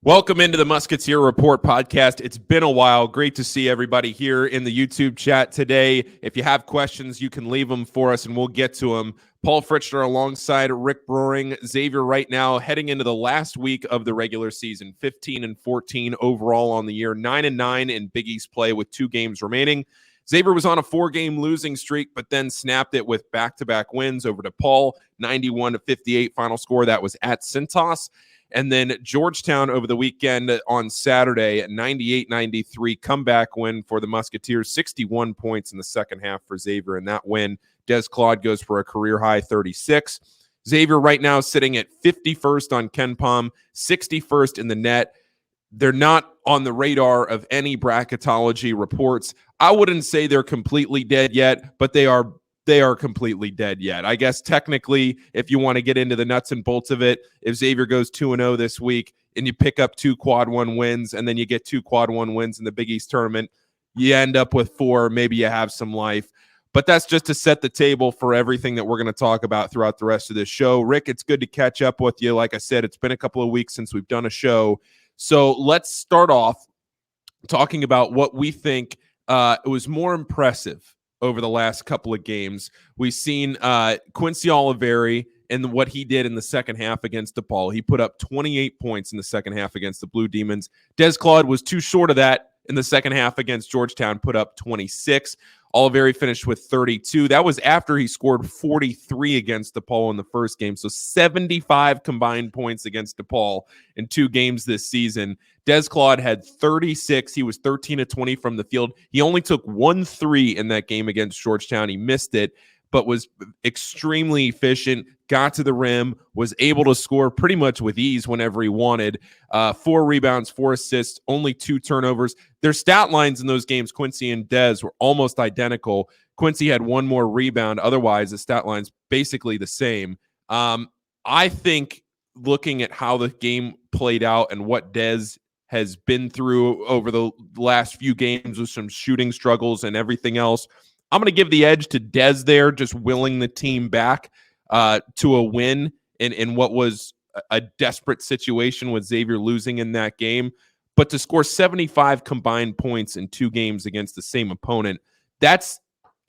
Welcome into the Musketeer Report Podcast. It's been a while. Great to see everybody here in the YouTube chat today. If you have questions, you can leave them for us and we'll get to them. Paul Fritschner alongside Rick Broering. Xavier right now heading into the last week of the regular season, 15-14 overall on the year, 9-9 in Big East play with 2 games remaining. Xavier was on a 4-game losing streak, but then snapped it with back-to-back wins over DePaul, 91-58 final score. That was at Cintas. And then Georgetown over the weekend on Saturday, a 98-93 comeback win for the Musketeers, 61 points in the second half for Xavier. In that win, Des Claude goes for a career-high 36. Xavier right now sitting at 51st on KenPom, 61st in the net. They're not on the radar of any bracketology reports. I wouldn't say they're completely dead yet, but they are completely dead yet. I guess technically, if you want to get into the nuts and bolts of it, if Xavier goes 2-0 this week and you pick up 2 quad 1 wins and then you get 2 quad 1 wins in the Big East tournament, you end up with 4, maybe you have some life. But that's just to set the table for everything that we're going to talk about throughout the rest of this show. Rick, it's good to catch up with you. Like I said, it's been a couple of weeks since we've done a show. So let's start off talking about what we think was more impressive over the last couple of games. We've seen Quincy Olivari and what he did in the second half against DePaul. He put up 28 points in the second half against the Blue Demons. Des Claude was too short of that in the second half against Georgetown, put up 26. Olivari finished with 32. That was after he scored 43 against DePaul in the first game. So 75 combined points against DePaul in 2 games this season. Des Claude had 36. He was 13-20 from the field. He only took 1 3 in that game against Georgetown. He missed it, but was extremely efficient, got to the rim, was able to score pretty much with ease whenever he wanted. 4 rebounds, 4 assists, only 2 turnovers. Their stat lines in those games, Quincy and Des, were almost identical. Quincy had 1 more rebound. Otherwise, the stat line's basically the same. I think looking at how the game played out and what Des has been through over the last few games with some shooting struggles and everything else, I'm going to give the edge to Des there, just willing the team back to a win in what was a desperate situation with Xavier losing in that game. But to score 75 combined points in 2 games against the same opponent, that's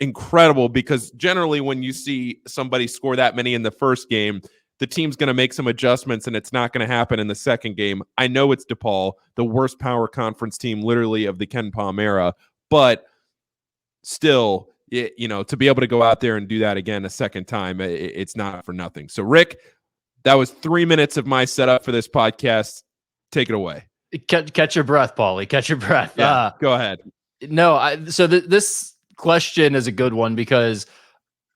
incredible, because generally when you see somebody score that many in the first game, the team's going to make some adjustments and it's not going to happen in the second game. I know it's DePaul, the worst power conference team literally of the KenPom era, but still, to be able to go out there and do that again a second time, it's not for nothing. So, Rick, that was 3 minutes of my setup for this podcast. Take it away. Catch your breath, Paulie. Catch your breath. Yeah, go ahead. This question is a good one, because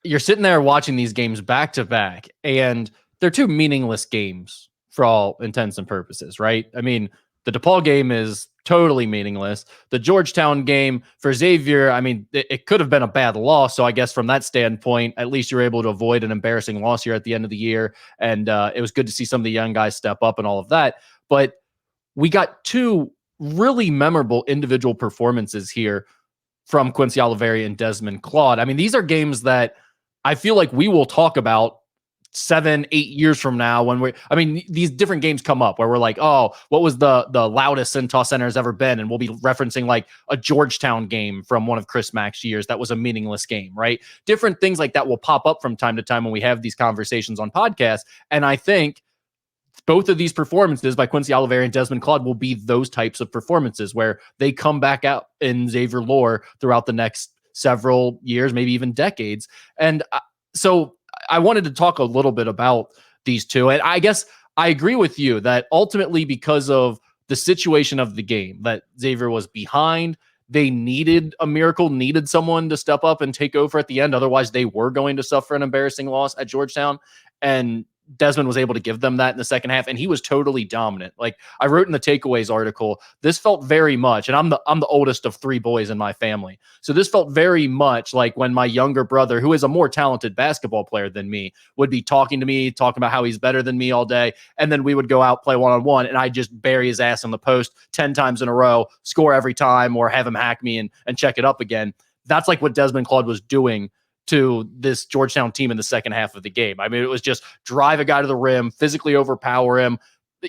you're sitting there watching these games back to back, and they're 2 meaningless games for all intents and purposes, right? I mean, the DePaul game is totally meaningless. The Georgetown game for Xavier, I mean, it could have been a bad loss. So I guess from that standpoint, at least you're able to avoid an embarrassing loss here at the end of the year. And it was good to see some of the young guys step up and all of that. But we got 2 really memorable individual performances here from Quincy Olivari and Desmond Claude. I mean, these are games that I feel like we will talk about 7-8 years from now, when these different games come up where we're like, oh, what was the loudest Cintas Center has ever been? And we'll be referencing like a Georgetown game from one of Chris Mack's years that was a meaningless game, right? Different things like that will pop up from time to time when we have these conversations on podcasts. And I think both of these performances by Quincy Olivari and Desmond Claude will be those types of performances where they come back out in Xavier lore throughout the next several years, maybe even decades. And so I wanted to talk a little bit about these 2. And I guess I agree with you that ultimately, because of the situation of the game, that Xavier was behind, they needed a miracle, needed someone to step up and take over at the end. Otherwise, they were going to suffer an embarrassing loss at Georgetown. And Desmond was able to give them that in the second half, and he was totally dominant. Like I wrote in the takeaways article, this felt very much, and I'm the oldest of 3 boys in my family, so this felt very much like when my younger brother, who is a more talented basketball player than me, would be talking to me, talking about how he's better than me all day, and then we would go out, play one-on-one, and I just bury his ass in the post 10 times in a row, score every time, or have him hack me and check it up again. That's like what Desmond Claude was doing to this Georgetown team in the second half of the game. I mean, it was just drive a guy to the rim, physically overpower him,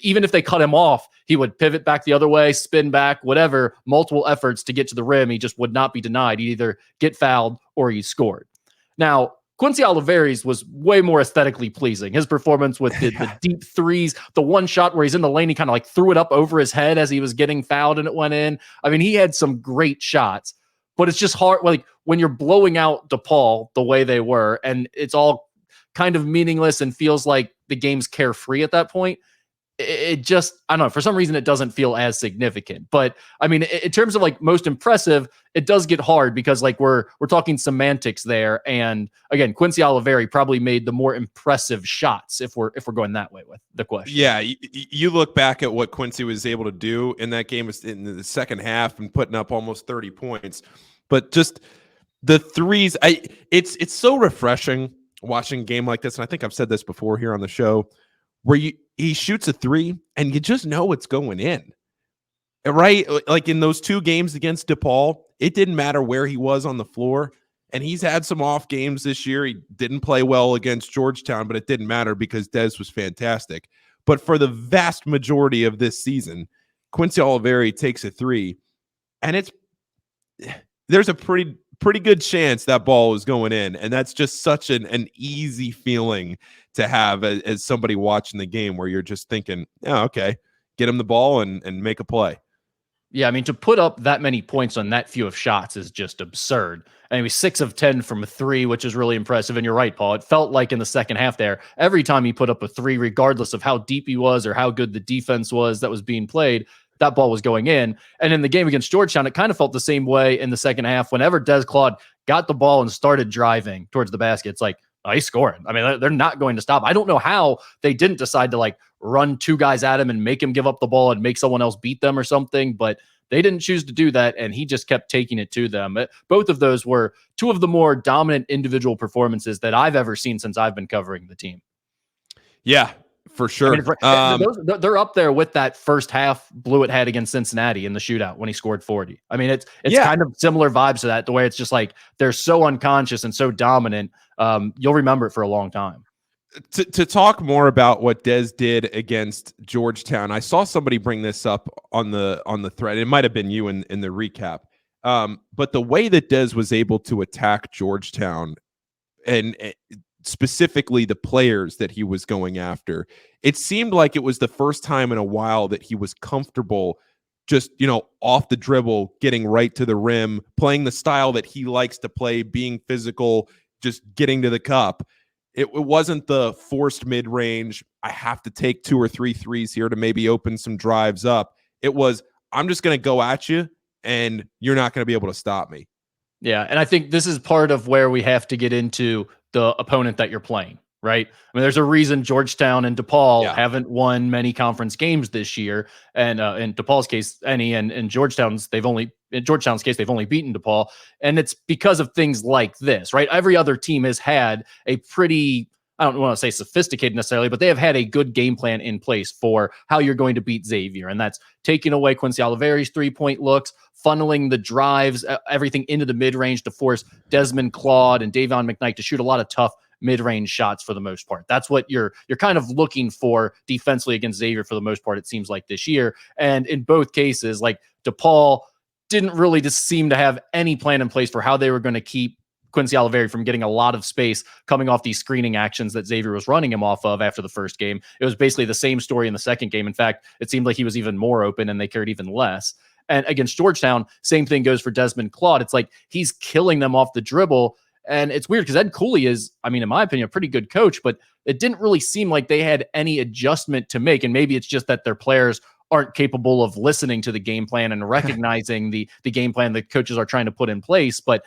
even if they cut him off, he would pivot back the other way, spin back, whatever, multiple efforts to get to the rim. He just would not be denied. He'd either get fouled or he scored. Now, Quincy Olivari was way more aesthetically pleasing. His performance with the deep threes, the one shot where he's in the lane, he kind of like threw it up over his head as he was getting fouled and it went in. I mean, he had some great shots, but it's just hard. Like when you're blowing out DePaul the way they were, and it's all kind of meaningless and feels like the game's carefree at that point. It just, I don't know, for some reason it doesn't feel as significant. But I mean, in terms of like most impressive, it does get hard because like we're talking semantics there. And again, Quincy Olivari probably made the more impressive shots if we're going that way with the question. Yeah, you look back at what Quincy was able to do in that game in the second half and putting up almost 30 points. But just the threes, it's so refreshing watching a game like this. And I think I've said this before here on the show, where he shoots a three and you just know it's going in, right? Like in those two games against DePaul, it didn't matter where he was on the floor. And he's had some off games this year. He didn't play well against Georgetown, but it didn't matter because Dez was fantastic. But for the vast majority of this season, Quincy Olivari takes a three, and there's a pretty good chance that ball is going in. And that's just such an easy feeling to have as somebody watching the game, where you're just thinking, oh, okay, get him the ball and make a play. Yeah, I mean, to put up that many points on that few of shots is just absurd. And he was 6 of 10 from 3, which is really impressive. And you're right, Paul. It felt like in the second half there, every time he put up a 3, regardless of how deep he was or how good the defense was that was being played, that ball was going in. And in the game against Georgetown, it kind of felt the same way in the second half. Whenever Des Claude got the ball and started driving towards the basket, it's like, oh, he's scoring. I mean, they're not going to stop. I don't know how they didn't decide to like run 2 guys at him and make him give up the ball and make someone else beat them or something, but they didn't choose to do that, and he just kept taking it to them. Both of those were 2 of the more dominant individual performances that I've ever seen since I've been covering the team. Yeah, for sure. I mean, they're up there with that first half Blewett had against Cincinnati in the shootout when he scored 40. I mean, it's kind of similar vibes to that, the way it's just like they're so unconscious and so dominant. You'll remember it for a long time. To talk more about what Dez did against Georgetown, I saw somebody bring this up on the thread. It might have been you in the recap. But the way that Dez was able to attack Georgetown and specifically the players that he was going after, it seemed like it was the first time in a while that he was comfortable just, off the dribble, getting right to the rim, playing the style that he likes to play, being physical, just getting to the cup. It wasn't the forced mid-range, I have to take 2 or 3 threes here to maybe open some drives up. It was, I'm just going to go at you, and you're not going to be able to stop me. Yeah, and I think this is part of where we have to get into the opponent that you're playing, right? I mean, there's a reason Georgetown and DePaul haven't won many conference games this year, and in DePaul's case, any, and in Georgetown's case, they've only beaten DePaul, and it's because of things like this, right? Every other team has had a pretty, I don't want to say sophisticated necessarily, but they have had a good game plan in place for how you're going to beat Xavier, and that's taking away Quincy Olivari's 3-point looks, funneling the drives, everything into the mid-range to force Desmond Claude and Davion McKnight to shoot a lot of tough mid-range shots for the most part. That's what you're kind of looking for defensively against Xavier for the most part, it seems like this year. And in both cases, like DePaul didn't really just seem to have any plan in place for how they were going to keep Quincy Olivari from getting a lot of space coming off these screening actions that Xavier was running him off of after the first game. It was basically the same story in the second game. In fact, it seemed like he was even more open and they cared even less. And against Georgetown, same thing goes for Desmond Claude. It's like he's killing them off the dribble. And it's weird because Ed Cooley is, I mean, in my opinion, a pretty good coach, but it didn't really seem like they had any adjustment to make. And maybe it's just that their players aren't capable of listening to the game plan and recognizing the game plan that coaches are trying to put in place. But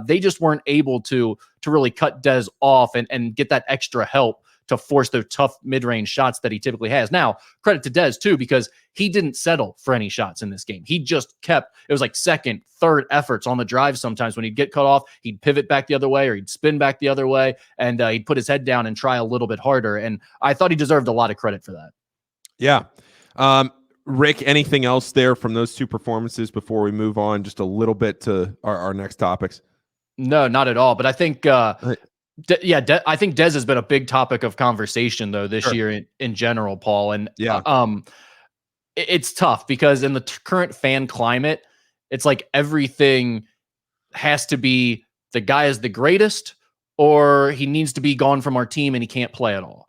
they just weren't able to really cut Dez off and get that extra help to force those tough mid-range shots that he typically has. Now, credit to Dez too, because he didn't settle for any shots in this game. He just kept, it was like second, third efforts on the drive. Sometimes when he'd get cut off, he'd pivot back the other way or he'd spin back the other way, and he'd put his head down and try a little bit harder. And I thought he deserved a lot of credit for that. Yeah. Rick, anything else there from those 2 performances before we move on just a little bit to our next topics? No, not at all. But I think I think Dez has been a big topic of conversation though this year in general, Paul. And it's tough because in the current fan climate, it's like everything has to be the guy is the greatest or he needs to be gone from our team and he can't play at all.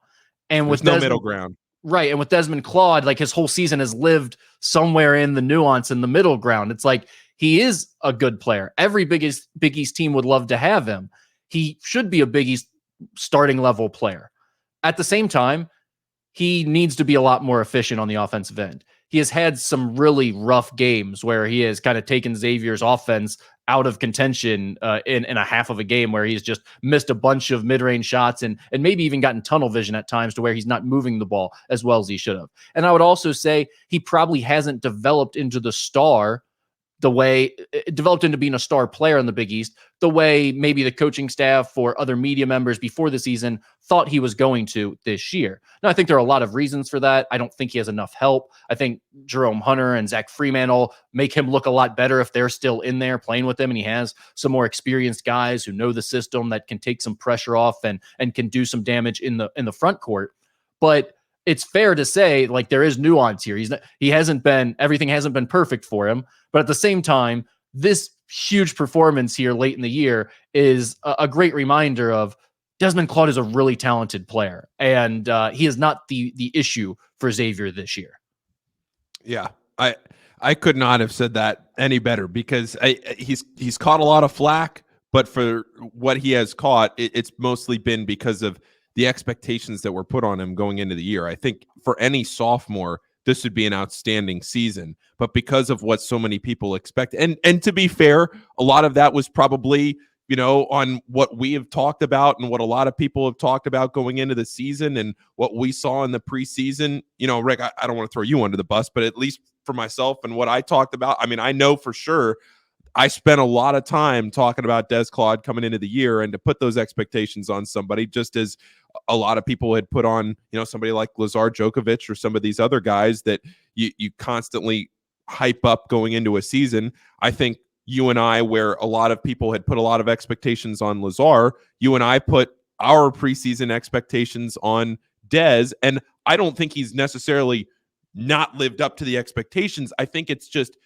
And There's no middle ground. Right. And with Desmond Claude, like his whole season has lived somewhere in the nuance in the middle ground. It's like he is a good player. Every Big East team would love to have him. He should be a Big East starting level player. At the same time, he needs to be a lot more efficient on the offensive end. He has had some really rough games where he has kind of taken Xavier's offense out of contention in a half of a game where he's just missed a bunch of mid-range shots and maybe even gotten tunnel vision at times to where he's not moving the ball as well as he should have. And I would also say he probably hasn't developed into the star the way it developed into being a star player in the Big East, the way maybe the coaching staff or other media members before the season thought he was going to this year. Now, I think there are a lot of reasons for that. I don't think he has enough help. I think Jerome Hunter and Zach Freemantle make him look a lot better if they're still in there playing with him, and he has some more experienced guys who know the system that can take some pressure off and can do some damage in the front court. But it's fair to say, like, there is nuance here. Everything hasn't been perfect for him, but at the same time, this huge performance here late in the year is a great reminder of Desmond Claude is a really talented player, and he is not the issue for Xavier this year. Yeah, I could not have said that any better because he's caught a lot of flack, but for what he has caught, it's mostly been because of the expectations that were put on him going into the year. I think for any sophomore, this would be an outstanding season, but because of what so many people expect, and to be fair, a lot of that was probably, on what we have talked about and what a lot of people have talked about going into the season and what we saw in the preseason. Rick, I don't want to throw you under the bus, but at least for myself and what I talked about, I mean, I know for sure I spent a lot of time talking about Des Claude coming into the year, and to put those expectations on somebody, just as a lot of people had put on, somebody like Lazar Djokovic or some of these other guys that you constantly hype up going into a season. I think you and I, where a lot of people had put a lot of expectations on Lazar, you and I put our preseason expectations on Des, and I don't think he's necessarily not lived up to the expectations. I think it's just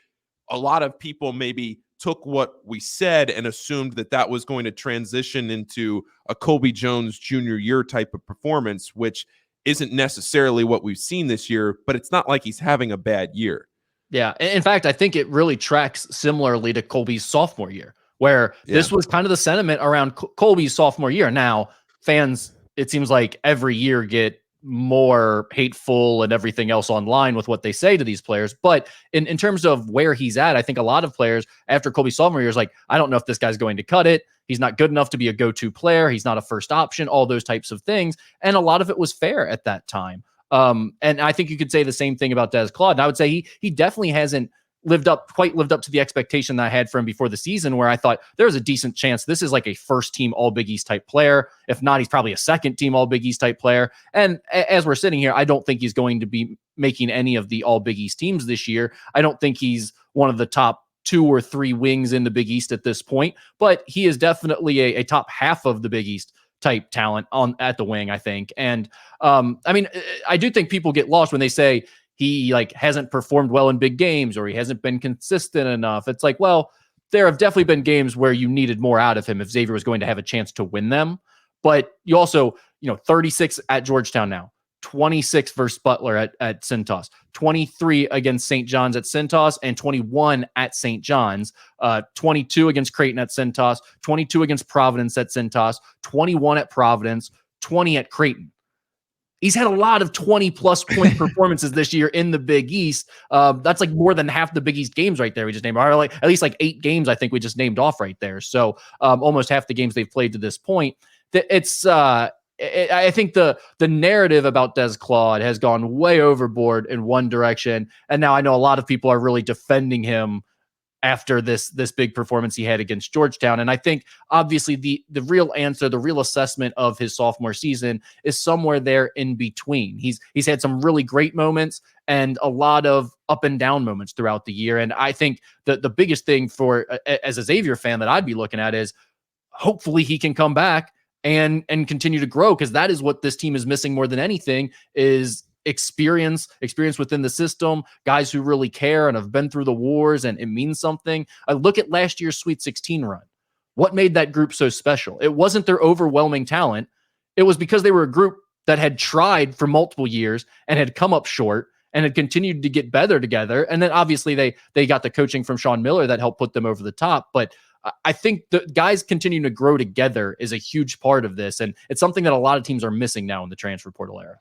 a lot of people maybe took what we said and assumed that was going to transition into a Colby Jones junior year type of performance, which isn't necessarily what we've seen this year, but it's not like he's having a bad year. Yeah. In fact, I think it really tracks similarly to Colby's sophomore year, where this was kind of the sentiment around Colby's sophomore year. Now, fans, it seems like every year get more hateful and everything else online with what they say to these players. But in terms of where he's at, I think a lot of players after Colby's sophomore year is like, I don't know if this guy's going to cut it. He's not good enough to be a go-to player. He's not a first option, all those types of things. And a lot of it was fair at that time. And I think you could say the same thing about Des Claude. And I would say he definitely hasn't quite lived up to the expectation that I had for him before the season, where I thought there's a decent chance this is like a first team All Big East type player. If not, he's probably a second team All Big East type player. And as we're sitting here, I don't think he's going to be making any of the All Big East teams this year. I don't think he's one of the top 2 or 3 wings in the Big East at this point, but he is definitely a top half of the Big East type talent at the wing, I think. And I mean, I do think people get lost when they say he hasn't performed well in big games or he hasn't been consistent enough. It's like, well, there have definitely been games where you needed more out of him if Xavier was going to have a chance to win them. But you also, 36 at Georgetown now, 26 versus Butler at Cintas, 23 against St. John's at Cintas, and 21 at St. John's, 22 against Creighton at Cintas, 22 against Providence at Cintas, 21 at Providence, 20 at Creighton. He's had a lot of 20-plus point performances this year in the Big East. That's like more than half the Big East games right there we just named. Or like at least like 8 games I think we just named off right there. So almost half the games they've played to this point. It's I think the narrative about Des Claude has gone way overboard in one direction, and now I know a lot of people are really defending him after this big performance he had against Georgetown. And I think obviously the real answer, the real assessment of his sophomore season is somewhere there in between. He's had some really great moments and a lot of up and down moments throughout the year. And I think the biggest thing for as a Xavier fan that I'd be looking at is hopefully he can come back and continue to grow, because that is what this team is missing more than anything, is experience within the system, guys who really care and have been through the wars, and it means something. I look at last year's Sweet 16 run. What made that group so special? It wasn't their overwhelming talent. It was because they were a group that had tried for multiple years and had come up short and had continued to get better together. And then obviously they got the coaching from Sean Miller that helped put them over the top. But I think the guys continuing to grow together is a huge part of this. And it's something that a lot of teams are missing now in the transfer portal era.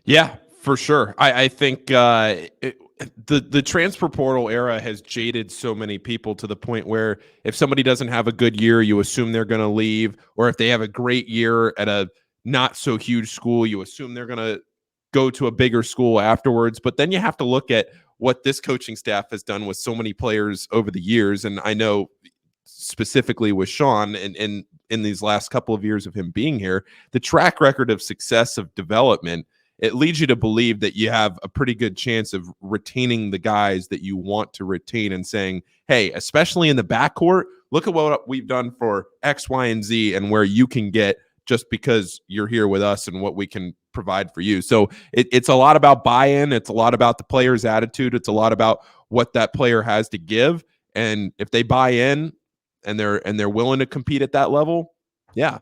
Yeah, for sure. I think the transfer portal era has jaded so many people to the point where if somebody doesn't have a good year, you assume they're going to leave. Or if they have a great year at a not so huge school, you assume they're going to go to a bigger school afterwards. But then you have to look at what this coaching staff has done with so many players over the years. And I know specifically with Sean and in these last couple of years of him being here, the track record of success of development, it leads you to believe that you have a pretty good chance of retaining the guys that you want to retain and saying, hey, especially in the backcourt, look at what we've done for X, Y, and Z and where you can get just because you're here with us and what we can provide for you. So it's a lot about buy-in. It's a lot about the player's attitude. It's a lot about what that player has to give. And if they buy in and they're willing to compete at that level, yeah.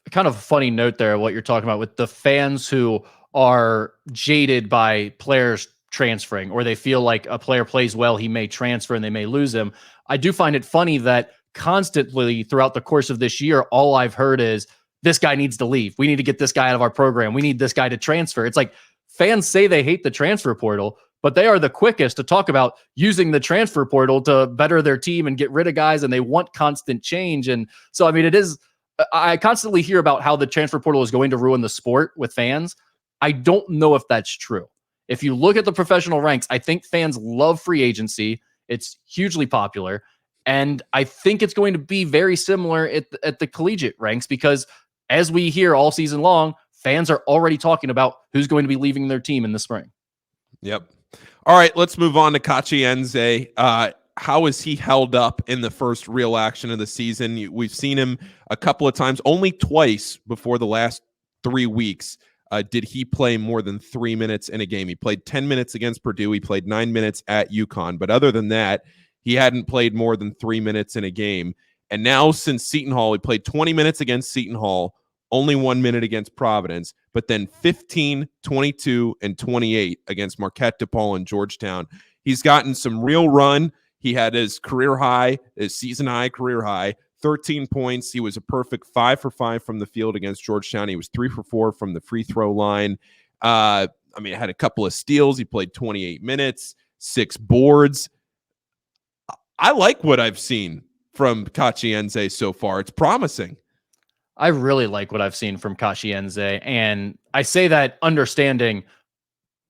Kind of a funny note there, what you're talking about with the fans who are jaded by players transferring, or they feel like a player plays well, he may transfer and they may lose him. I do find it funny that constantly throughout the course of this year, all I've heard is, this guy needs to leave. We need to get this guy out of our program. We need this guy to transfer. It's like fans say they hate the transfer portal, but they are the quickest to talk about using the transfer portal to better their team and get rid of guys, and they want constant change. And so, I mean, I constantly hear about how the transfer portal is going to ruin the sport with fans. I don't know if that's true. If you look at the professional ranks, I think fans love free agency. It's hugely popular. And I think it's going to be very similar at the collegiate ranks, because as we hear all season long, fans are already talking about who's going to be leaving their team in the spring. Yep. All right, let's move on to Kachi Nzeh. How is he held up in the first real action of the season? We've seen him a couple of times, only twice before the last 3 weeks. Did he play more than 3 minutes in a game? He played 10 minutes against Purdue. He played 9 minutes at UConn. But other than that, he hadn't played more than 3 minutes in a game. And now since Seton Hall, he played 20 minutes against Seton Hall, only 1 minute against Providence, but then 15, 22, and 28 against Marquette, DePaul, and Georgetown. He's gotten some real run. He had his career high, his season high, career high, 13 points. He was a perfect 5 for 5 from the field against Georgetown. He was 3 for 4 from the free throw line. I had a couple of steals. He played 28 minutes, 6 boards. I like what I've seen from Kachi Nzeh so far. It's promising. I really like what I've seen from Kachi Nzeh, and I say that understanding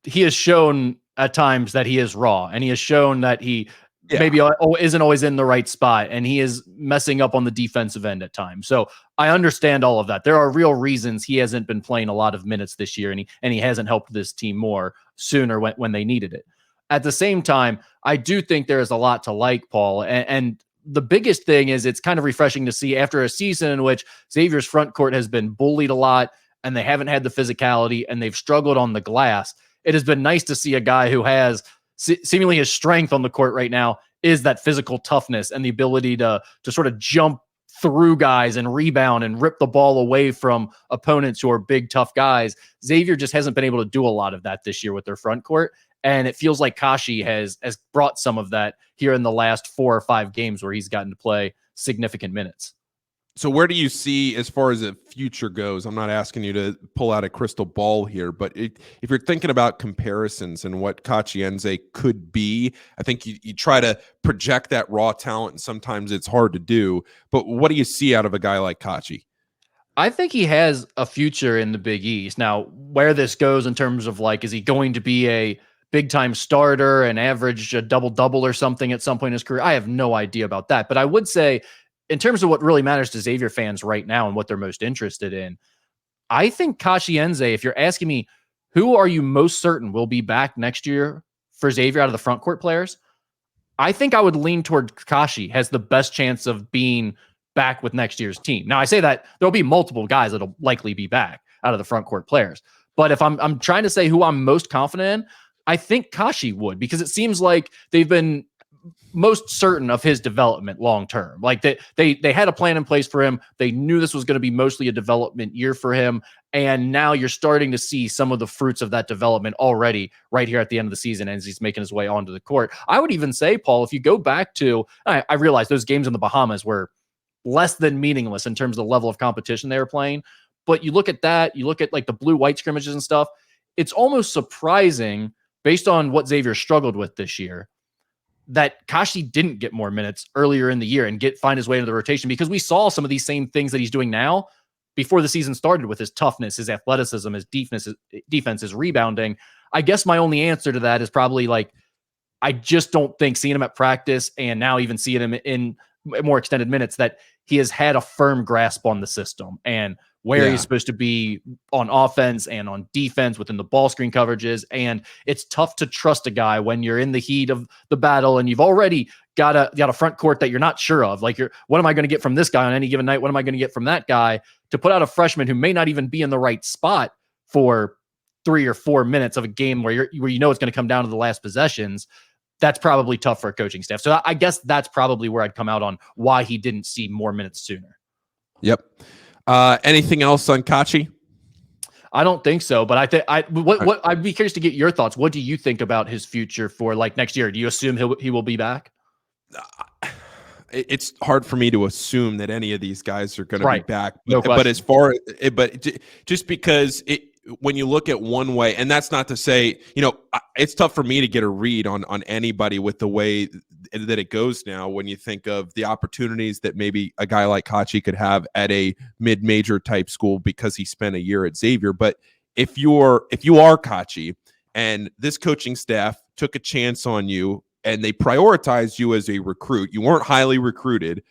he has shown at times that he is raw, and he has shown that he maybe isn't always in the right spot, and he is messing up on the defensive end at times. So I understand all of that. There are real reasons he hasn't been playing a lot of minutes this year, and he hasn't helped this team more sooner when they needed it. At the same time, I do think there is a lot to like, Paul, and the biggest thing is it's kind of refreshing to see after a season in which Xavier's front court has been bullied a lot and they haven't had the physicality and they've struggled on the glass. It has been nice to see a guy who has seemingly his strength on the court right now is that physical toughness and the ability to sort of jump through guys and rebound and rip the ball away from opponents who are big, tough guys. Xavier just hasn't been able to do a lot of that this year with their front court. And it feels like Kachi has brought some of that here in the last 4 or 5 games where he's gotten to play significant minutes. So where do you see as far as the future goes? I'm not asking you to pull out a crystal ball here, but if you're thinking about comparisons and what Kachi Nzeh could be, I think you try to project that raw talent, and sometimes it's hard to do. But what do you see out of a guy like Kachi? I think he has a future in the Big East. Now, where this goes in terms of is he going to be a big-time starter and average a double-double or something at some point in his career? I have no idea about that. But I would say, in terms of what really matters to Xavier fans right now and what they're most interested in, I think Kachi Nzeh, if you're asking me, who are you most certain will be back next year for Xavier out of the front court players? I think I would lean toward Kachi has the best chance of being back with next year's team. Now I say that there'll be multiple guys that'll likely be back out of the front court players. But if I'm trying to say who I'm most confident in, I think Kachi would, because it seems like they've been most certain of his development long term. Like they had a plan in place for him. They knew this was going to be mostly a development year for him. And now you're starting to see some of the fruits of that development already right here at the end of the season as he's making his way onto the court. I would even say, Paul, if you go back to, I realize those games in the Bahamas were less than meaningless in terms of the level of competition they were playing. But you look at that, you look at like the blue-white scrimmages and stuff, it's almost surprising based on what Xavier struggled with this year that Kachi didn't get more minutes earlier in the year and find his way into the rotation, because we saw some of these same things that he's doing now before the season started with his toughness, his athleticism, his defense, his rebounding. I guess my only answer to that is probably like, I just don't think seeing him at practice and now even seeing him in more extended minutes that he has had a firm grasp on the system and where he's supposed to be on offense and on defense within the ball screen coverages. And it's tough to trust a guy when you're in the heat of the battle and you've already got a front court that you're not sure of. Like, what am I going to get from this guy on any given night? What am I going to get from that guy? To put out a freshman who may not even be in the right spot for 3 or 4 minutes of a game where you know it's going to come down to the last possessions, that's probably tough for a coaching staff. So I guess that's probably where I'd come out on why he didn't see more minutes sooner. Yep. Anything else on Kachi? I don't think so, but what I'd be curious to get your thoughts. What do you think about his future for like next year? Do you assume he will be back? It's hard for me to assume that any of these guys are going to be back. But as just because when you look at one way, and that's not to say, it's tough for me to get a read on anybody with the way that it goes now, when you think of the opportunities that maybe a guy like Kachi could have at a mid-major type school because he spent a year at Xavier. But if you are Kachi and this coaching staff took a chance on you and they prioritized you as a recruit, you weren't highly recruited.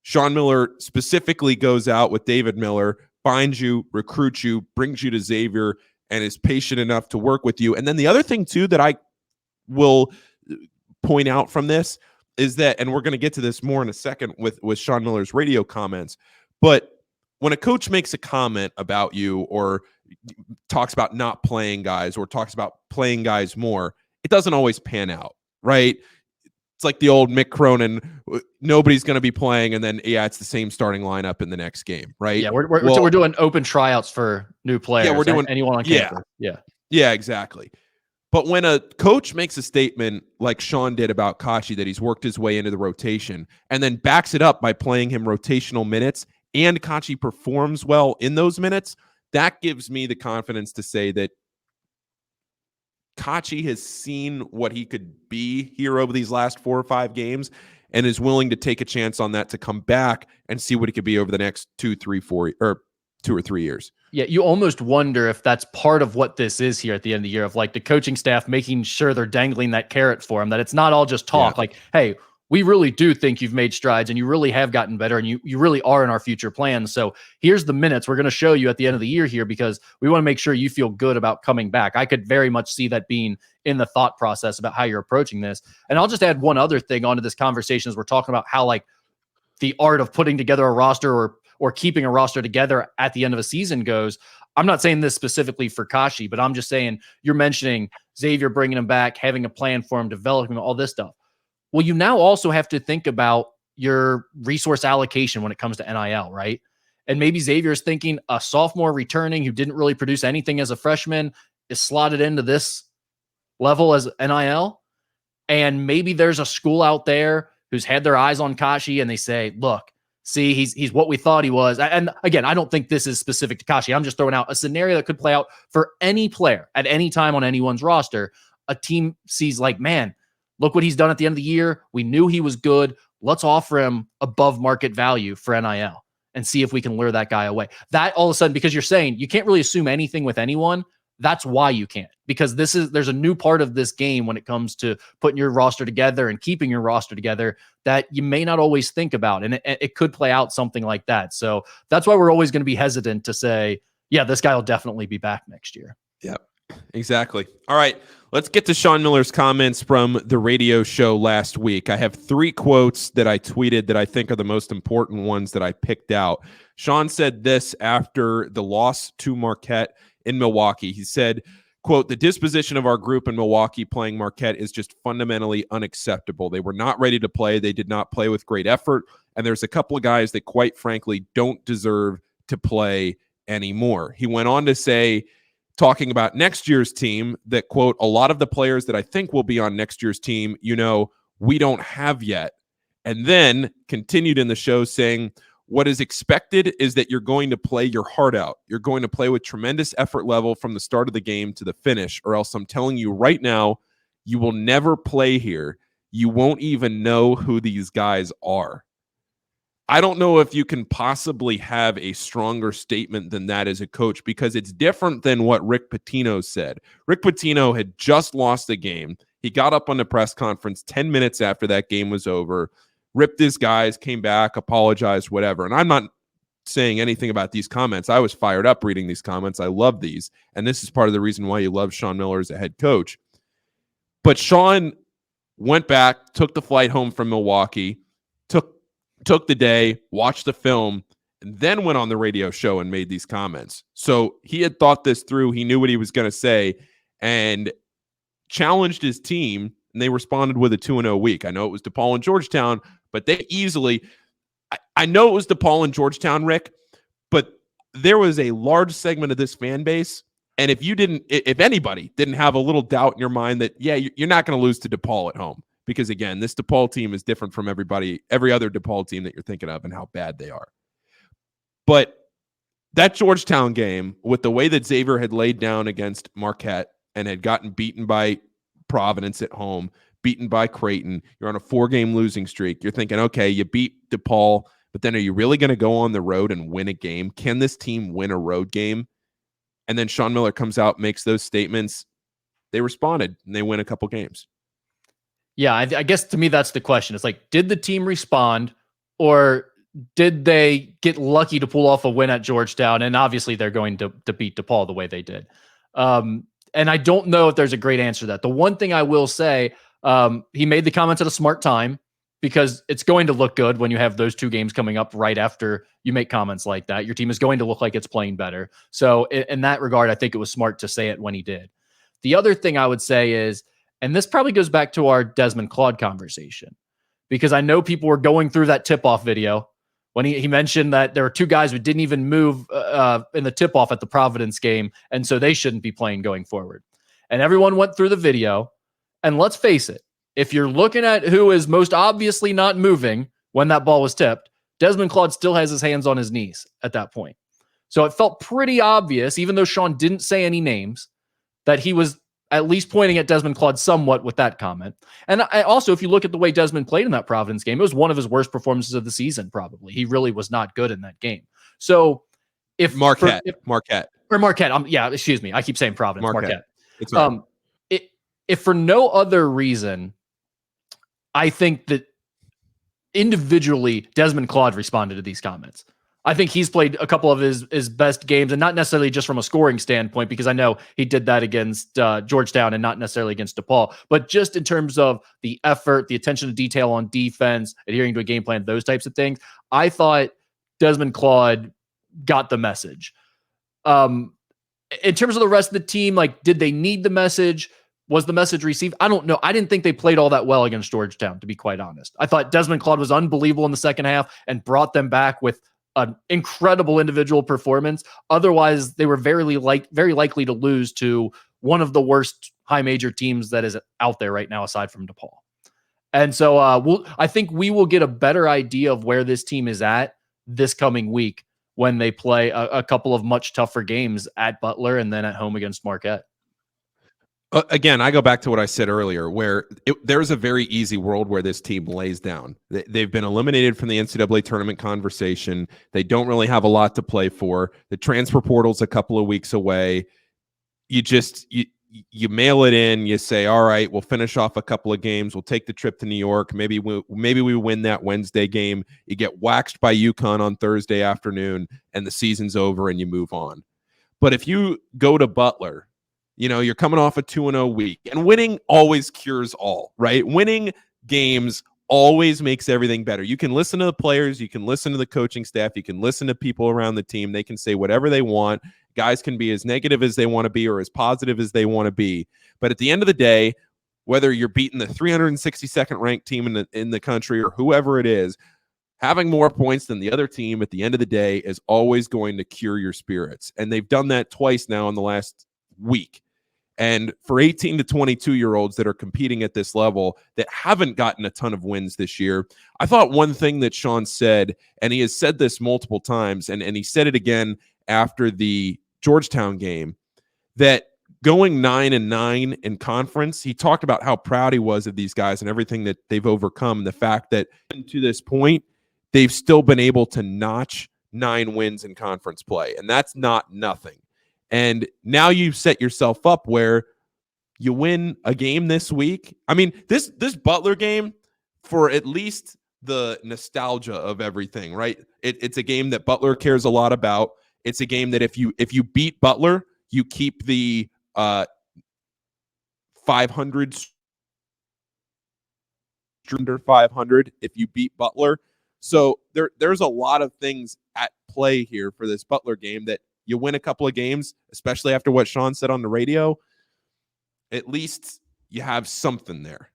Sean Miller specifically goes out with David Miller, finds you, recruits you, brings you to Xavier, and is patient enough to work with you. And then the other thing, too, that I will point out from this is that, and we're going to get to this more in a second with Sean Miller's radio comments, but when a coach makes a comment about you or talks about not playing guys or talks about playing guys more, it doesn't always pan out, right? It's like the old Mick Cronin, nobody's going to be playing, and then, it's the same starting lineup in the next game, right? Yeah, we're doing open tryouts for new players. Yeah, we're doing anyone on campus. Yeah, exactly. But when a coach makes a statement like Sean did about Kachi, that he's worked his way into the rotation, and then backs it up by playing him rotational minutes, and Kachi performs well in those minutes, that gives me the confidence to say that Kachi has seen what he could be here over these last 4 or 5 games and is willing to take a chance on that to come back and see what he could be over the next 2 or 3 years. Yeah, you almost wonder if that's part of what this is here at the end of the year, of like the coaching staff making sure they're dangling that carrot for him, that it's not all just talk. Like, hey, we really do think you've made strides and you really have gotten better and you really are in our future plans. So here's the minutes we're going to show you at the end of the year here because we want to make sure you feel good about coming back. I could very much see that being in the thought process about how you're approaching this. And I'll just add one other thing onto this conversation as we're talking about how like the art of putting together a roster or keeping a roster together at the end of a season goes. I'm not saying this specifically for Kachi, but I'm just saying you're mentioning Xavier bringing him back, having a plan for him, developing all this stuff. Well, you now also have to think about your resource allocation when it comes to NIL, right? And maybe Xavier's thinking a sophomore returning who didn't really produce anything as a freshman is slotted into this level as NIL. And maybe there's a school out there who's had their eyes on Kachi and they say, look, see, he's what we thought he was. And again, I don't think this is specific to Kachi. I'm just throwing out a scenario that could play out for any player at any time on anyone's roster. A team sees like, man, look what he's done at the end of the year. We knew he was good. Let's offer him above market value for NIL and see if we can lure that guy away. That all of a sudden, because you're saying you can't really assume anything with anyone, that's why you can't. Because there's a new part of this game when it comes to putting your roster together and keeping your roster together that you may not always think about. And it could play out something like that. So that's why we're always going to be hesitant to say, yeah, this guy will definitely be back next year. Yeah. Exactly. All right. Let's get to Sean Miller's comments from the radio show last week. I have 3 quotes that I tweeted that I think are the most important ones that I picked out. Sean said this after the loss to Marquette in Milwaukee. He said, quote, "The disposition of our group in Milwaukee playing Marquette is just fundamentally unacceptable. They were not ready to play. They did not play with great effort. And there's a couple of guys that quite frankly don't deserve to play anymore." He went on to say, talking about next year's team, that, quote, "A lot of the players that I think will be on next year's team, we don't have yet." And then continued in the show saying, "What is expected is that you're going to play your heart out. You're going to play with tremendous effort level from the start of the game to the finish, or else I'm telling you right now, you will never play here. You won't even know who these guys are." I don't know if you can possibly have a stronger statement than that as a coach, because it's different than what Rick Pitino said. Rick Pitino had just lost the game. He got up on the press conference 10 minutes after that game was over, ripped his guys, came back, apologized, whatever. And I'm not saying anything about these comments. I was fired up reading these comments. I love these. And this is part of the reason why you love Sean Miller as a head coach. But Sean went back, took the flight home from Milwaukee, took the day, watched the film, and then went on the radio show and made these comments. So he had thought this through. He knew what he was going to say and challenged his team, and they responded with a 2-0 week. I know it was DePaul and Georgetown, but they easily – I know it was DePaul and Georgetown, Rick, but there was a large segment of this fan base, and if anybody didn't have a little doubt in your mind that, yeah, you're not going to lose to DePaul at home. Because, again, this DePaul team is different from every other DePaul team that you're thinking of and how bad they are. But that Georgetown game, with the way that Xavier had laid down against Marquette and had gotten beaten by Providence at home, beaten by Creighton, you're on a 4-game losing streak. You're thinking, okay, you beat DePaul, but then are you really going to go on the road and win a game? Can this team win a road game? And then Sean Miller comes out, makes those statements. They responded, and they win a couple games. Yeah, I guess to me, that's the question. It's like, did the team respond, or did they get lucky to pull off a win at Georgetown? And obviously they're going to beat DePaul the way they did. And I don't know if there's a great answer to that. The one thing I will say, he made the comments at a smart time, because it's going to look good when you have those 2 games coming up right after you make comments like that. Your team is going to look like it's playing better. So in that regard, I think it was smart to say it when he did. The other thing I would say is, and this probably goes back to our Desmond Claude conversation, because I know people were going through that tip-off video when he mentioned that there were 2 guys who didn't even move in the tip-off at the Providence game, and so they shouldn't be playing going forward. And everyone went through the video, and let's face it, if you're looking at who is most obviously not moving when that ball was tipped, Desmond Claude still has his hands on his knees at that point. So it felt pretty obvious, even though Sean didn't say any names, that he was at least pointing at Desmond Claude somewhat with that comment. And I also, if you look at the way Desmond played in that Providence game, it was one of his worst performances of the season, probably. He really was not good in that game. So if Marquette. Excuse me. I keep saying Providence, Marquette. It's right. If for no other reason, I think that individually Desmond Claude responded to these comments. I think he's played a couple of his best games, and not necessarily just from a scoring standpoint, because I know he did that against Georgetown and not necessarily against DePaul, but just in terms of the effort, the attention to detail on defense, adhering to a game plan, those types of things. I thought Desmond Claude got the message. In terms of the rest of the team, like, did they need the message? Was the message received? I don't know. I didn't think they played all that well against Georgetown, to be quite honest. I thought Desmond Claude was unbelievable in the second half and brought them back with an incredible individual performance. Otherwise, they were very likely to lose to one of the worst high major teams that is out there right now, aside from DePaul. And so I think we will get a better idea of where this team is at this coming week when they play a couple of much tougher games at Butler and then at home against Marquette. Again, I go back to what I said earlier, where there's a very easy world where this team lays down. They've been eliminated from the NCAA tournament conversation. They don't really have a lot to play for. The transfer portal's a couple of weeks away. You mail it in. You say, all right, we'll finish off a couple of games. We'll take the trip to New York. Maybe we win that Wednesday game. You get waxed by UConn on Thursday afternoon, and the season's over, and you move on. But if you go to Butler You're coming off a 2-0 week, and winning always cures all, right? Winning games always makes everything better. You can listen to the players, you can listen to the coaching staff, you can listen to people around the team. They can say whatever they want. Guys can be as negative as they want to be or as positive as they want to be. But at the end of the day, whether you're beating the 362nd ranked team in the country or whoever it is, having more points than the other team at the end of the day is always going to cure your spirits. And they've done that twice now in the last week. And for 18 to 22-year-olds that are competing at this level that haven't gotten a ton of wins this year, I thought one thing that Sean said, and he has said this multiple times, and he said it again after the Georgetown game, that going 9-9 in conference, he talked about how proud he was of these guys and everything that they've overcome. The fact that to this point, they've still been able to notch 9 wins in conference play, and that's not nothing. And now you've set yourself up where you win a game this week. I mean, this Butler game, for at least the nostalgia of everything, right? It's a game that Butler cares a lot about. It's a game that if you beat Butler, you keep the 500 under 500 if you beat Butler. So there's a lot of things at play here for this Butler game that you win a couple of games, especially after what Sean said on the radio. At least you have something there.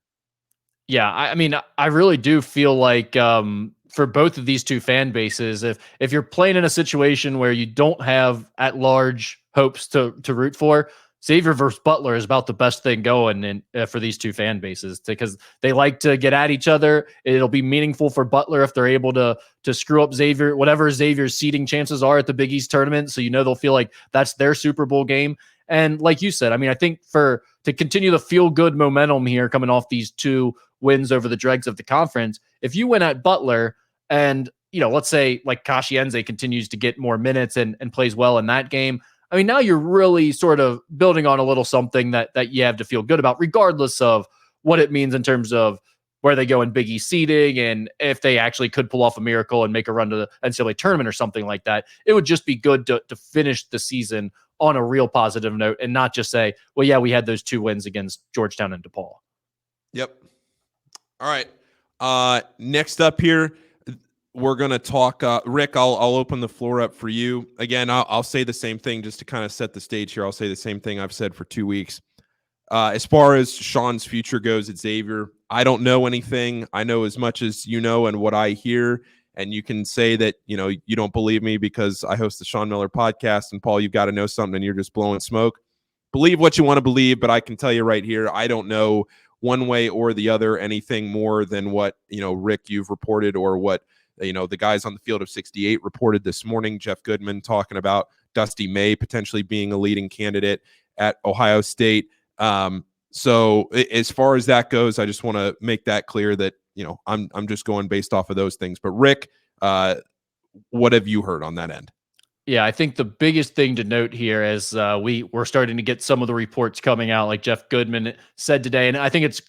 Yeah, I mean, I really do feel like for both of these two fan bases, if you're playing in a situation where you don't have at large hopes to root for, Xavier versus Butler is about the best thing going for these two fan bases, because they like to get at each other. It'll be meaningful for Butler if they're able to screw up Xavier, whatever Xavier's seeding chances are at the Big East tournament. So they'll feel like that's their Super Bowl game. And like you said, I mean, I think to continue the feel good momentum here coming off these two wins over the dregs of the conference, if you win at Butler and let's say like Kachi Nzeh continues to get more minutes and plays well in that game, I mean, now you're really sort of building on a little something that you have to feel good about, regardless of what it means in terms of where they go in Big East seeding and if they actually could pull off a miracle and make a run to the NCAA tournament or something like that. It would just be good to finish the season on a real positive note and not just say, well, yeah, we had those 2 wins against Georgetown and DePaul. Yep. All right. Next up here, we're going to talk, Rick, I'll open the floor up for you. Again, I'll say the same thing just to kind of set the stage here. I'll say the same thing I've said for 2 weeks. As far as Sean's future goes at Xavier, I don't know anything. I know as much as you know and what I hear. And you can say that, you don't believe me because I host the Sean Miller podcast. And Paul, you've got to know something and you're just blowing smoke. Believe what you want to believe, but I can tell you right here, I don't know one way or the other anything more than what, Rick, you've reported, or what, the guys on the field of 68 reported this morning. Jeff Goodman talking about Dusty May potentially being a leading candidate at Ohio State. So as far as that goes, I just want to make that clear that, I'm just going based off of those things. But Rick, what have you heard on that end? Yeah, I think the biggest thing to note here is we're starting to get some of the reports coming out, like Jeff Goodman said today, and I think it's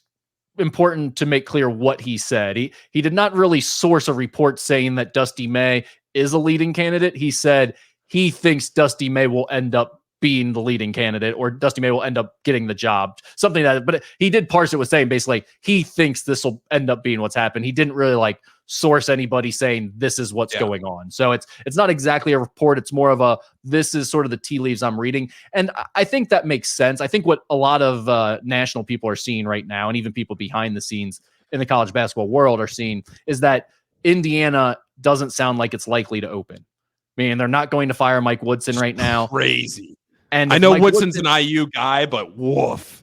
important to make clear what he said. He did not really source a report saying that Dusty May is a leading candidate. He said he thinks Dusty May will end up being the leading candidate, or Dusty May will end up getting the job, something but he did parse it with saying basically he thinks this will end up being what's happened. He didn't really source anybody saying this is what's going on. So it's not exactly a report. It's more of this is sort of the tea leaves I'm reading. And I think that makes sense. I think what a lot of national people are seeing right now, and even people behind the scenes in the college basketball world are seeing, is that Indiana doesn't sound like it's likely to open. I mean, they're not going to fire Mike Woodson right now. Crazy. And I know Woodson's an IU guy, but woof.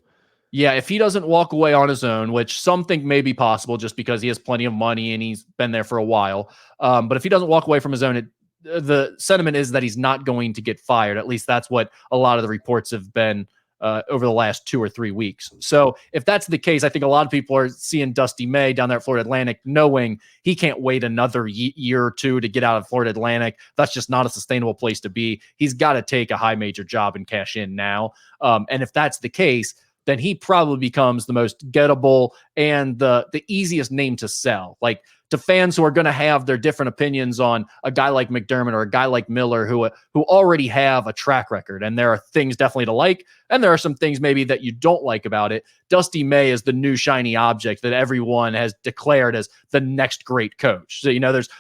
Yeah, if he doesn't walk away on his own, which some think may be possible just because he has plenty of money and he's been there for a while. But if he doesn't walk away from his own, the sentiment is that he's not going to get fired. At least that's what a lot of the reports have been over the last 2 or 3 weeks. So if that's the case, I think a lot of people are seeing Dusty May down there at Florida Atlantic, knowing he can't wait another year or two to get out of Florida Atlantic. That's just not a sustainable place to be. He's got to take a high major job and cash in now. And if that's the case, then he probably becomes the most gettable and the easiest name to sell. Like, to fans who are going to have their different opinions on a guy like McDermott or a guy like Miller who already have a track record. And there are things definitely to like, and there are some things maybe that you don't like about it. Dusty May is the new shiny object that everyone has declared as the next great coach. So,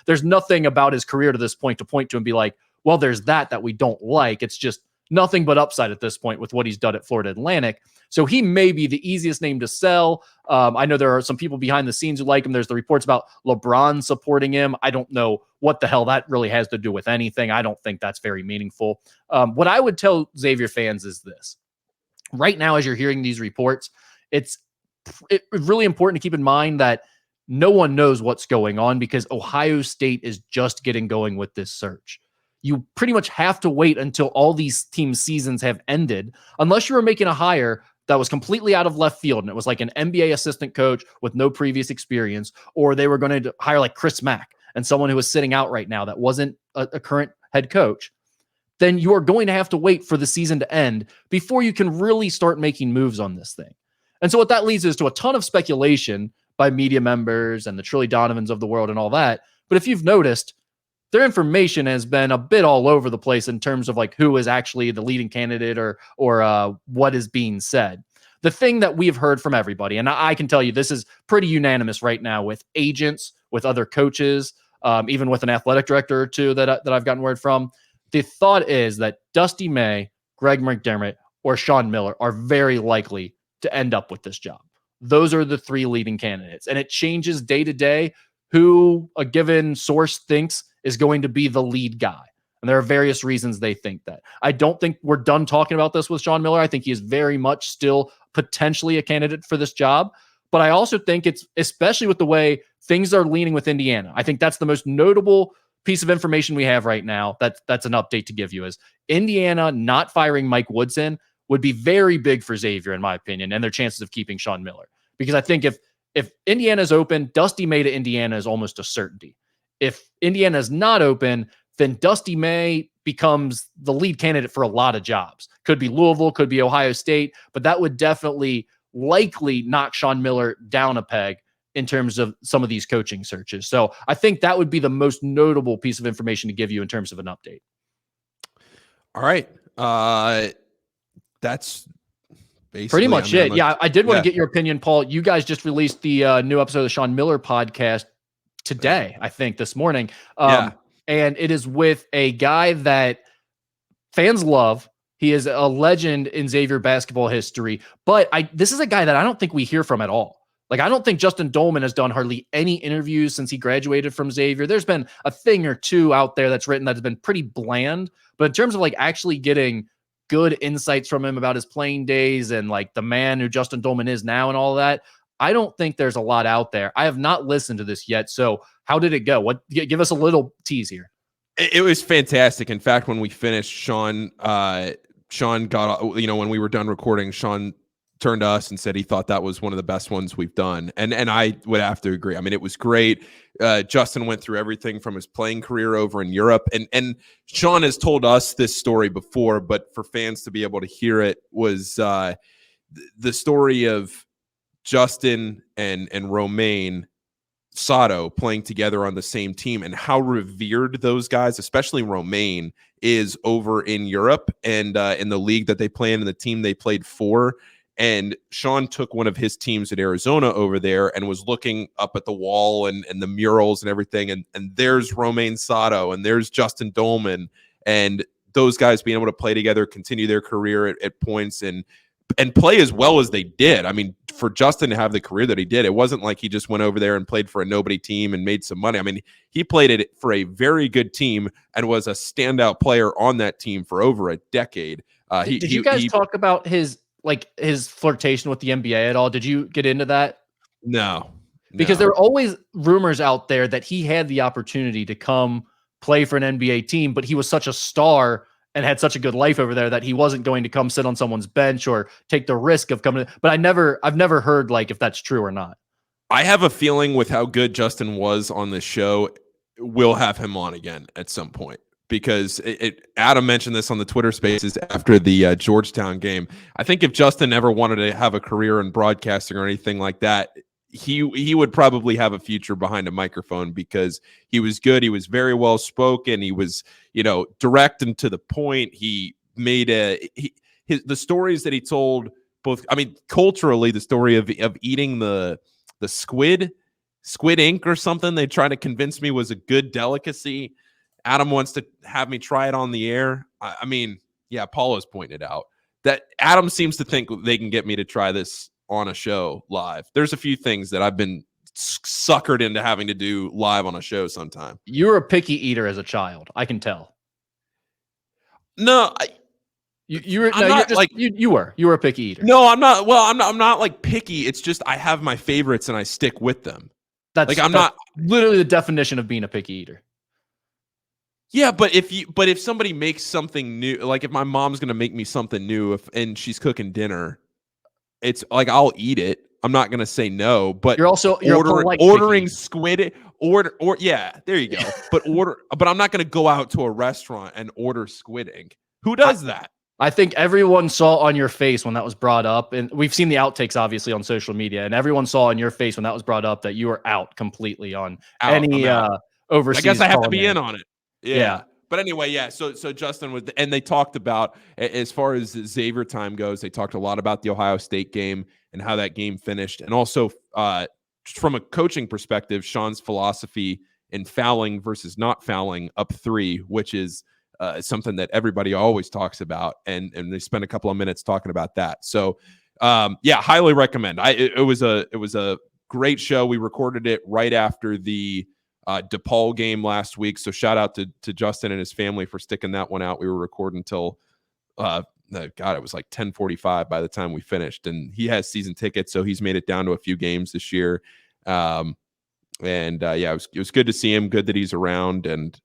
there's nothing about his career to this point to point to and be like, well, there's that we don't like. It's just nothing but upside at this point with what he's done at Florida Atlantic. So he may be the easiest name to sell. I know there are some people behind the scenes who like him. There's the reports about LeBron supporting him. I don't know what the hell that really has to do with anything. I don't think that's very meaningful. What I would tell Xavier fans is this. Right now, as you're hearing these reports, it's really important to keep in mind that no one knows what's going on because Ohio State is just getting going with this search. You pretty much have to wait until all these team seasons have ended, unless you were making a hire that was completely out of left field and it was like an NBA assistant coach with no previous experience, or they were going to hire like Chris Mack and someone who was sitting out right now that wasn't a current head coach. Then you are going to have to wait for the season to end before you can really start making moves on this thing. And so what that leads is to a ton of speculation by media members and the Trilly Donovans of the world and all that. But if you've noticed, their information has been a bit all over the place in terms of like who is actually the leading candidate or what is being said. The thing that we've heard from everybody, and I can tell you this is pretty unanimous right now with agents, with other coaches, even with an athletic director or two that I've gotten word from. The thought is that Dusty May, Greg McDermott, or Sean Miller are very likely to end up with this job. Those are the three leading candidates, and it changes day to day who a given source thinks is going to be the lead guy. And there are various reasons they think that. I don't think we're done talking about this with Sean Miller. I think he is very much still potentially a candidate for this job. But I also think it's, especially with the way things are leaning with Indiana, I think that's the most notable piece of information we have right now. That's an update to give you is Indiana not firing Mike Woodson would be very big for Xavier, in my opinion, and their chances of keeping Sean Miller. Because I think if Indiana's open, Dusty May to Indiana is almost a certainty. If Indiana is not open, then Dusty May becomes the lead candidate for a lot of jobs. Could be Louisville, could be Ohio State, but that would definitely likely knock Sean Miller down a peg in terms of some of these coaching searches. So I think that would be the most notable piece of information to give you in terms of an update. All right. That's basically pretty much it. Yeah, I did want to get your opinion, Paul. You guys just released the new episode of the Sean Miller podcast today, I think this morning. And it is with a guy that fans love. He is a legend in Xavier basketball history, but this is a guy that I don't think we hear from at all. Like, I don't think Justin Doellman has done hardly any interviews since he graduated from Xavier. There's been a thing or two out there that's written that has been pretty bland, but in terms of like actually getting good insights from him about his playing days and like the man who Justin Doellman is now and all that, I don't think there's a lot out there. I have not listened to this yet. So how did it go? Give us a little tease here. It was fantastic. In fact, when we finished, Sean got, when we were done recording, Sean turned to us and said he thought that was one of the best ones we've done. And I would have to agree. I mean, it was great. Justin went through everything from his playing career over in Europe. And Sean has told us this story before, but for fans to be able to hear it was the story of Justin and Romain Sato playing together on the same team and how revered those guys, especially Romain, is over in Europe and in the league that they play in and the team they played for. And Sean took one of his teams at Arizona over there and was looking up at the wall and the murals and everything. And there's Romain Sato and there's Justin Doellman, and those guys being able to play together, continue their career at points and play as well as they did. I mean, for Justin to have the career that he did, it wasn't like he just went over there and played for a nobody team and made some money. I mean, he played it for a very good team and was a standout player on that team for over a decade. Did you guys talk about his flirtation with the NBA at all? Did you get into that? No. Because there were always rumors out there that he had the opportunity to come play for an NBA team, but he was such a star and had such a good life over there that he wasn't going to come sit on someone's bench or take the risk of coming. But I've never heard like if that's true or not. I have a feeling with how good Justin was on the show, we'll have him on again at some point because Adam mentioned this on the Twitter Spaces after the Georgetown game. I think if Justin ever wanted to have a career in broadcasting or anything like that, he would probably have a future behind a microphone, because he was good. He was very well spoken. He was, direct and to the point. He made the stories that he told, both, I mean, culturally, the story of eating the squid ink or something, they try to convince me was a good delicacy. Adam wants to have me try it on the air. I mean, yeah, Paul has pointed out that Adam seems to think they can get me to try this on a show live. There's a few things that I've been suckered into having to do live on a show sometime. You were a picky eater as a child. I can tell. No, you were a picky eater. No, I'm not. Well, I'm not like picky. It's just I have my favorites and I stick with them. That's not literally the definition of being a picky eater. Yeah, but if somebody makes something new, like if my mom's gonna make me something new, and she's cooking dinner, it's like I'll eat it. I'm not gonna say no. But you're ordering squid. Yeah, there you go. But I'm not gonna go out to a restaurant and order squid ink. Who does that? I think everyone saw on your face when that was brought up, and we've seen the outtakes obviously on social media, and everyone saw on your face when that was brought up that you were out completely on overseas. I guess I have to be in on it. Yeah. But anyway, yeah. So Justin and they talked about, as far as Xavier time goes, they talked a lot about the Ohio State game and how that game finished, and also from a coaching perspective, Sean's philosophy in fouling versus not fouling up 3, which is something that everybody always talks about, and they spent a couple of minutes talking about that. So yeah, highly recommend. It was a great show. We recorded it right after the DePaul game last week. So shout out to Justin and his family for sticking that one out. We were recording until it was like 10:45 by the time we finished, and he has season tickets, so he's made it down to a few games this year. Yeah, it was good to see him. Good that he's around, and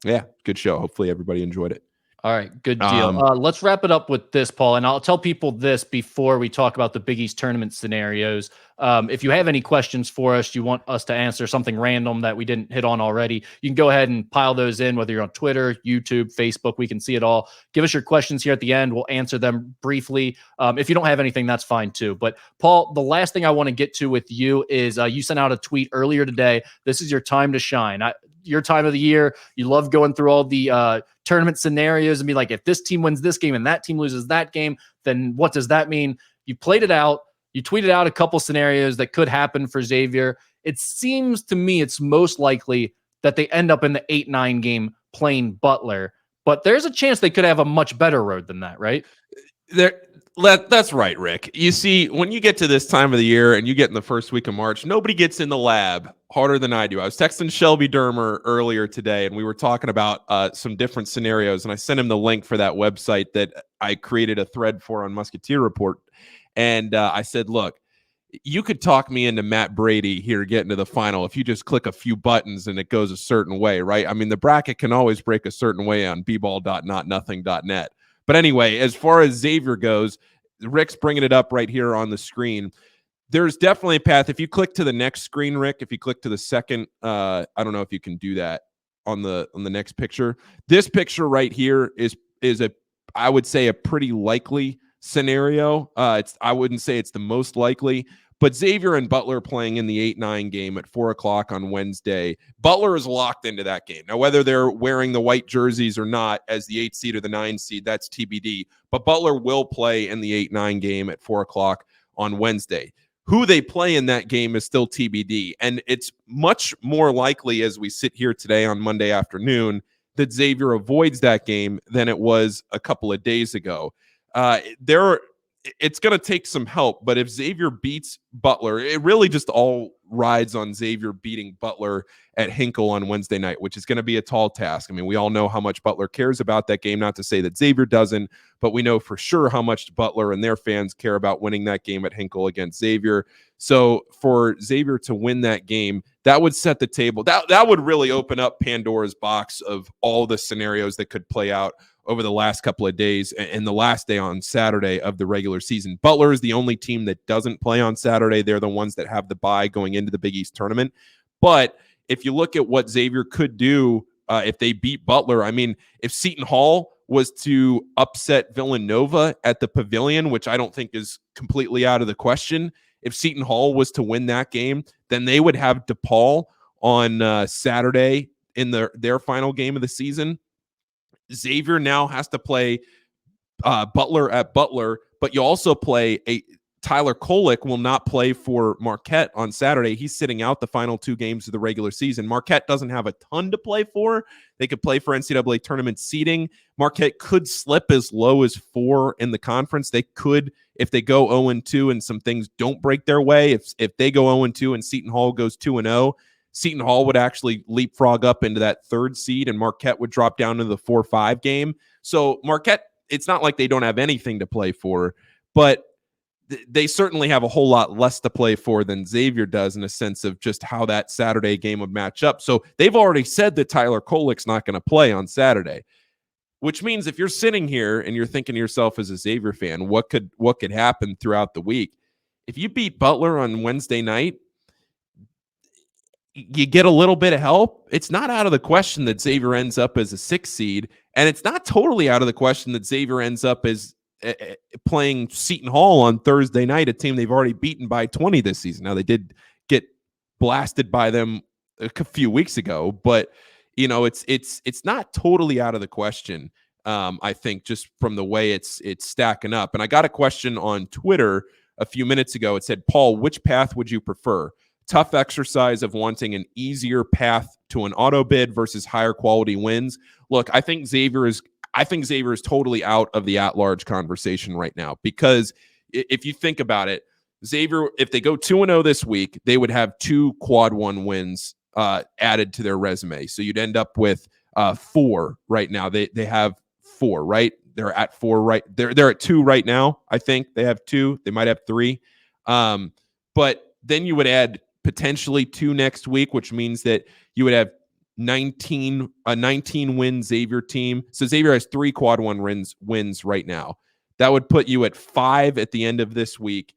yeah, good show. Hopefully everybody enjoyed it. All right, good deal. Let's wrap it up with this, Paul, and I'll tell people this before we talk about the Big East tournament scenarios. If you have any questions for us, you want us to answer something random that we didn't hit on already, you can go ahead and pile those in, whether you're on Twitter, YouTube, Facebook. We can see it all. Give us your questions here at the end. We'll answer them briefly. If you don't have anything, that's fine too. But Paul, the last thing I want to get to with you is you sent out a tweet earlier today. This is your time to shine. Your time of the year. You love going through all the tournament scenarios and be like, if this team wins this game and that team loses that game, then what does that mean? You played it out. You tweeted out a couple scenarios that could happen for Xavier. It seems to me it's most likely that they end up in the 8-9 game playing Butler, but there's a chance they could have a much better road than that, right? That's right, Rick. You see, when you get to this time of the year and you get in the first week of March, nobody gets in the lab harder than I do. I was texting Shelby Dermer earlier today, and we were talking about some different scenarios, and I sent him the link for that website that I created a thread for on Musketeer Report. And I said, look, you could talk me into Matt Brady here getting to the final if you just click a few buttons and it goes a certain way, right? I mean, the bracket can always break a certain way on bball.notnothing.net. But anyway, as far as Xavier goes, Rick's bringing it up right here on the screen. There's definitely a path. If you click to the next screen, Rick, if you click to the second, I don't know if you can do that on the next picture. This picture right here is I would say a pretty likely scenario. I wouldn't say it's the most likely, but Xavier and Butler playing in the 8-9 game at 4:00 on Wednesday. Butler is locked into that game. Now, whether they're wearing the white jerseys or not as the 8 seed or the 9 seed, that's TBD. But Butler will play in the 8-9 game at 4:00 on Wednesday. Who they play in that game is still TBD. And it's much more likely as we sit here today on Monday afternoon that Xavier avoids that game than it was a couple of days ago. It's going to take some help, but if Xavier beats Butler, it really just all rides on Xavier beating Butler at Hinkle on Wednesday night, which is going to be a tall task. I mean, we all know how much Butler cares about that game, not to say that Xavier doesn't, but we know for sure how much Butler and their fans care about winning that game at Hinkle against Xavier. So for Xavier to win that game, that would set the table. That would really open up Pandora's box of all the scenarios that could play out over the last couple of days and the last day on Saturday of the regular season. Butler is the only team that doesn't play on Saturday. They're the ones that have the bye going into the Big East tournament. But if you look at what Xavier could do if they beat Butler. I mean, if Seton Hall was to upset Villanova at the Pavilion, which I don't think is completely out of the question, if Seton Hall was to win that game, then they would have DePaul on Saturday in their final game of the season. Xavier now has to play Butler at Butler, but you also play Tyler Kolek will not play for Marquette on Saturday. He's sitting out the final 2 games of the regular season. Marquette doesn't have a ton to play for. They could play for NCAA tournament seeding. Marquette could slip as low as 4 in the conference. They could, if they go 0-2 and some things don't break their way, if they go 0-2 and Seton Hall goes 2-0, Seton Hall would actually leapfrog up into that 3rd seed and Marquette would drop down to the 4-5 game. So Marquette, it's not like they don't have anything to play for, but they certainly have a whole lot less to play for than Xavier does in a sense of just how that Saturday game would match up. So they've already said that Tyler Kolek's not going to play on Saturday, which means if you're sitting here and you're thinking to yourself as a Xavier fan, what could happen throughout the week? If you beat Butler on Wednesday night, you get a little bit of help. It's not out of the question that Xavier ends up as a 6th seed, and it's not totally out of the question that Xavier ends up as playing Seton Hall on Thursday night, a team they've already beaten by 20 this season. Now, they did get blasted by them a few weeks ago, but it's not totally out of the question. I think just from the way it's stacking up. And I got a question on Twitter a few minutes ago. It said, Paul, which path would you prefer? Tough exercise of wanting an easier path to an auto bid versus higher quality wins. Look, I think Xavier is totally out of the at-large conversation right now, because if you think about it, Xavier, if they go 2-0 this week, they would have 2 quad 1 wins added to their resume. So you'd end up with 4 right now. They have 4, right? They're at 4 right. They're at 2 right now. I think they have 2. They might have 3. But then you would add potentially 2 next week, which means that you would have 19 win Xavier team. So Xavier has 3 quad 1 wins right now. That would put you at 5 at the end of this week.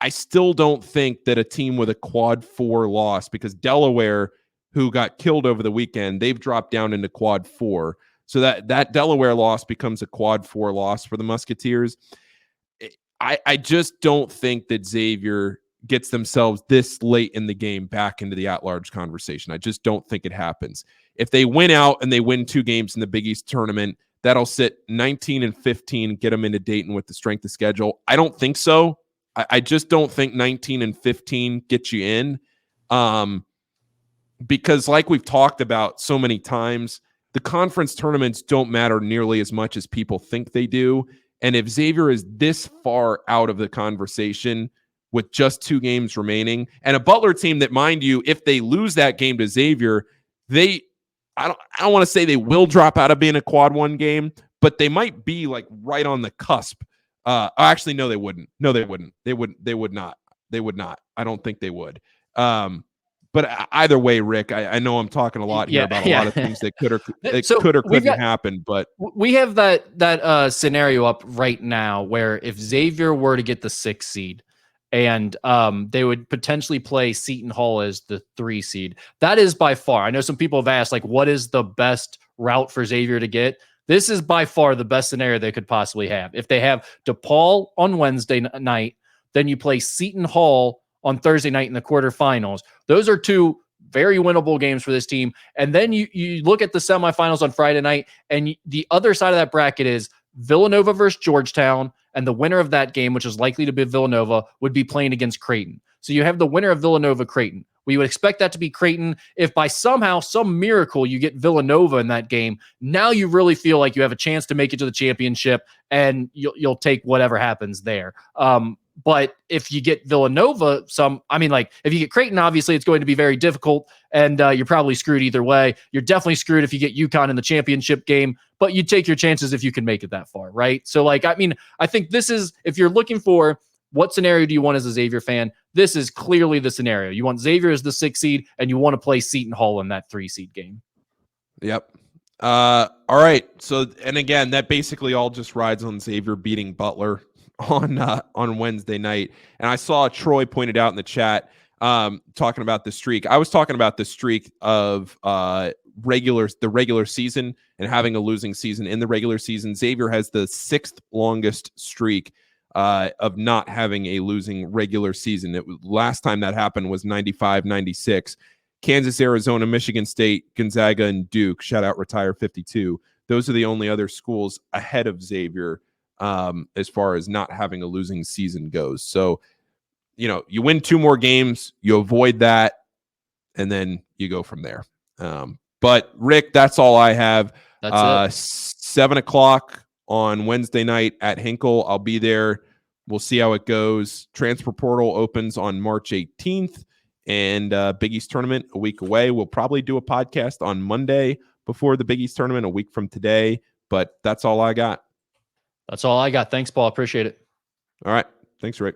I still don't think that a team with a quad 4 loss, because Delaware, who got killed over the weekend, they've dropped down into quad 4. So that Delaware loss becomes a quad 4 loss for the Musketeers. I just don't think that Xavier gets themselves this late in the game back into the at-large conversation. I just don't think it happens. If they win out and they win 2 games in the Big East tournament, that'll sit 19-15, get them into Dayton with the strength of schedule. I don't think so. I just don't think 19-15 gets you in, because like we've talked about so many times, the conference tournaments don't matter nearly as much as people think they do. And if Xavier is this far out of the conversation with just 2 games remaining, and a Butler team that, mind you, if they lose that game to Xavier, I don't want to say they will drop out of being a quad 1 game, but they might be like right on the cusp. Actually, no, they wouldn't. No, they wouldn't. They would not. They would not. I don't think they would. But either way, Rick, I know I'm talking a lot here about a lot of things that could or couldn't happen. But we have that scenario up right now where if Xavier were to get the 6th seed, and they would potentially play Seton Hall as the 3 seed. That is by far, I know some people have asked, like, what is the best route for Xavier to get? This is by far the best scenario they could possibly have. If they have DePaul on Wednesday night, then you play Seton Hall on Thursday night in the quarterfinals. Those are 2 very winnable games for this team. And then you look at the semifinals on Friday night, and the other side of that bracket is Villanova versus Georgetown, and the winner of that game, which is likely to be Villanova, would be playing against Creighton. So you have the winner of Villanova-Creighton. We would expect that to be Creighton. If by somehow, some miracle, you get Villanova in that game, now you really feel like you have a chance to make it to the championship, and you'll take whatever happens there. But if you get Villanova, if you get Creighton, obviously it's going to be very difficult, and you're probably screwed either way. You're definitely screwed if you get UConn in the championship game, but you take your chances if you can make it that far, right? So, I think this is, if you're looking for what scenario do you want as a Xavier fan, this is clearly the scenario. You want Xavier as the 6th seed, and you want to play Seton Hall in that 3 seed game. Yep. All right. So, and again, that basically all just rides on Xavier beating Butler on Wednesday night. And I saw Troy pointed out in the chat talking about the streak. I was talking about the streak of regular season and having a losing season in the regular season. Xavier has the 6th longest streak of not having a losing regular season. Last time that happened was 95-96. Kansas, Arizona, Michigan State, Gonzaga, and Duke. Shout out Retire 52. Those are the only other schools ahead of Xavier as far as not having a losing season goes. So, you win 2 more games, you avoid that, and then you go from there. But Rick, that's all I have. That's it. 7 o'clock on Wednesday night at Hinkle. I'll be there. We'll see how it goes. Transfer portal opens on March 18th, and Big East tournament a week away. We'll probably do a podcast on Monday before the Big East tournament a week from today, but that's all I got. That's all I got. Thanks, Paul. Appreciate it. All right. Thanks, Rick.